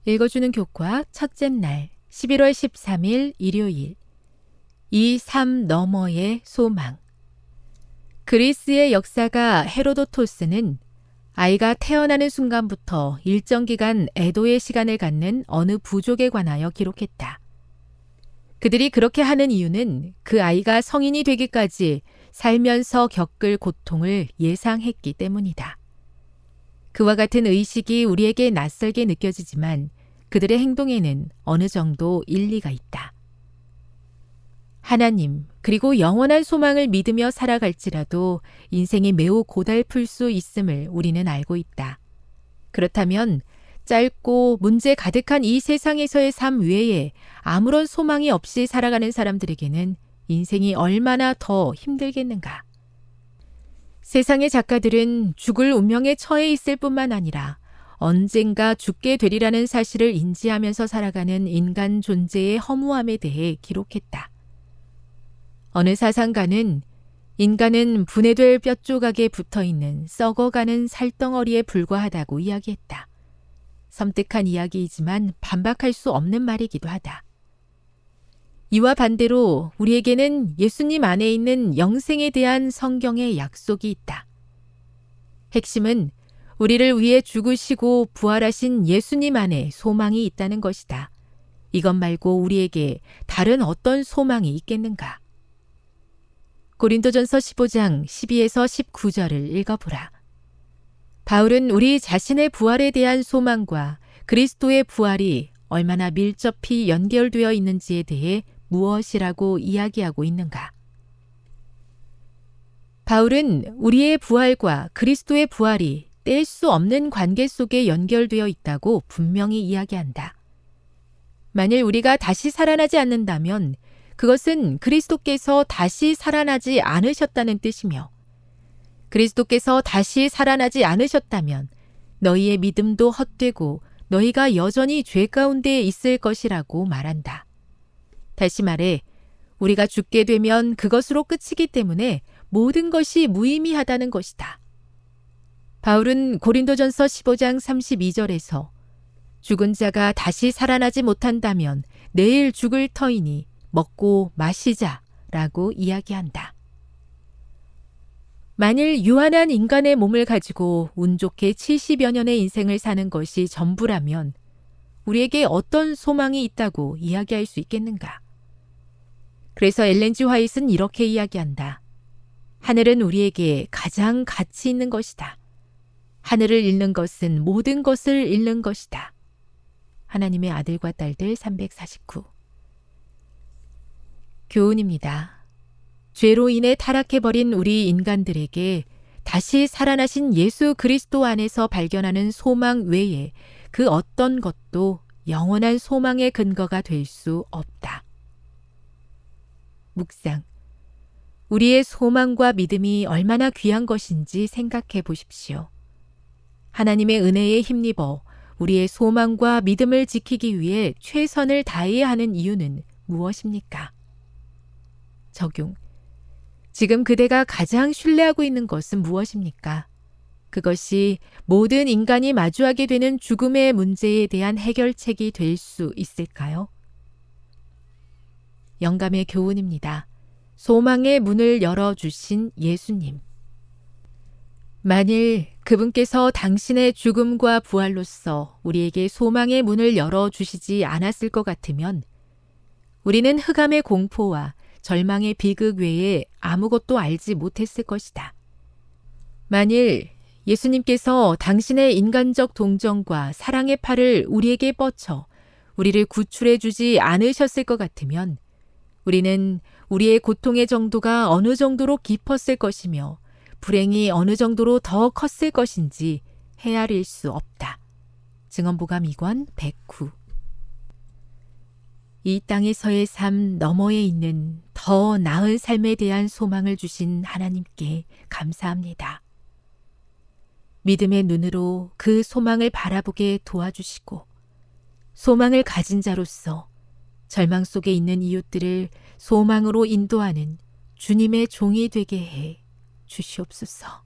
읽어주는 교과 첫째 날 11월 13일 일요일 이 삶 너머의 소망. 그리스의 역사가 헤로도토스는 아이가 태어나는 순간부터 일정 기간 애도의 시간을 갖는 어느 부족에 관하여 기록했다. 그들이 그렇게 하는 이유는 그 아이가 성인이 되기까지 살면서 겪을 고통을 예상했기 때문이다. 그와 같은 의식이 우리에게 낯설게 느껴지지만 그들의 행동에는 어느 정도 일리가 있다. 하나님, 그리고 영원한 소망을 믿으며 살아갈지라도 인생이 매우 고달플 수 있음을 우리는 알고 있다. 그렇다면 짧고 문제 가득한 이 세상에서의 삶 외에 아무런 소망이 없이 살아가는 사람들에게는 인생이 얼마나 더 힘들겠는가. 세상의 작가들은 죽을 운명에 처해 있을 뿐만 아니라 언젠가 죽게 되리라는 사실을 인지하면서 살아가는 인간 존재의 허무함에 대해 기록했다. 어느 사상가는 인간은 분해될 뼈조각에 붙어있는 썩어가는 살덩어리에 불과하다고 이야기했다. 섬뜩한 이야기이지만 반박할 수 없는 말이기도 하다. 이와 반대로 우리에게는 예수님 안에 있는 영생에 대한 성경의 약속이 있다. 핵심은 우리를 위해 죽으시고 부활하신 예수님 안에 소망이 있다는 것이다. 이것 말고 우리에게 다른 어떤 소망이 있겠는가? 고린도전서 15장 12에서 19절을 읽어보라. 바울은 우리 자신의 부활에 대한 소망과 그리스도의 부활이 얼마나 밀접히 연결되어 있는지에 대해 무엇이라고 이야기하고 있는가? 바울은 우리의 부활과 그리스도의 부활이 뗄 수 없는 관계 속에 연결되어 있다고 분명히 이야기한다. 만일 우리가 다시 살아나지 않는다면 그것은 그리스도께서 다시 살아나지 않으셨다는 뜻이며, 그리스도께서 다시 살아나지 않으셨다면 너희의 믿음도 헛되고 너희가 여전히 죄 가운데 있을 것이라고 말한다. 다시 말해 우리가 죽게 되면 그것으로 끝이기 때문에 모든 것이 무의미하다는 것이다. 바울은 고린도전서 15장 32절에서 죽은 자가 다시 살아나지 못한다면 내일 죽을 터이니 먹고 마시자라고 이야기한다. 만일 유한한 인간의 몸을 가지고 운 좋게 70여 년의 인생을 사는 것이 전부라면 우리에게 어떤 소망이 있다고 이야기할 수 있겠는가? 그래서 엘렌 G 화이트는 이렇게 이야기한다. 하늘은 우리에게 가장 가치 있는 것이다. 하늘을 잃는 것은 모든 것을 잃는 것이다. 하나님의 아들과 딸들 349. 교훈입니다. 죄로 인해 타락해버린 우리 인간들에게 다시 살아나신 예수 그리스도 안에서 발견하는 소망 외에 그 어떤 것도 영원한 소망의 근거가 될 수 없다. 묵상. 우리의 소망과 믿음이 얼마나 귀한 것인지 생각해 보십시오. 하나님의 은혜에 힘입어 우리의 소망과 믿음을 지키기 위해 최선을 다해야 하는 이유는 무엇입니까? 적용. 지금 그대가 가장 신뢰하고 있는 것은 무엇입니까? 그것이 모든 인간이 마주하게 되는 죽음의 문제에 대한 해결책이 될 수 있을까요? 영감의 교훈입니다. 소망의 문을 열어주신 예수님. 만일 그분께서 당신의 죽음과 부활로서 우리에게 소망의 문을 열어주시지 않았을 것 같으면 우리는 흑암의 공포와 절망의 비극 외에 아무것도 알지 못했을 것이다. 만일 예수님께서 당신의 인간적 동정과 사랑의 팔을 우리에게 뻗쳐 우리를 구출해 주지 않으셨을 것 같으면 우리는 우리의 고통의 정도가 어느 정도로 깊었을 것이며 불행이 어느 정도로 더 컸을 것인지 헤아릴 수 없다. 증언보감 2권 109. 이 땅에서의 삶 너머에 있는 더 나은 삶에 대한 소망을 주신 하나님께 감사합니다. 믿음의 눈으로 그 소망을 바라보게 도와주시고 소망을 가진 자로서 절망 속에 있는 이웃들을 소망으로 인도하는 주님의 종이 되게 해 주시옵소서.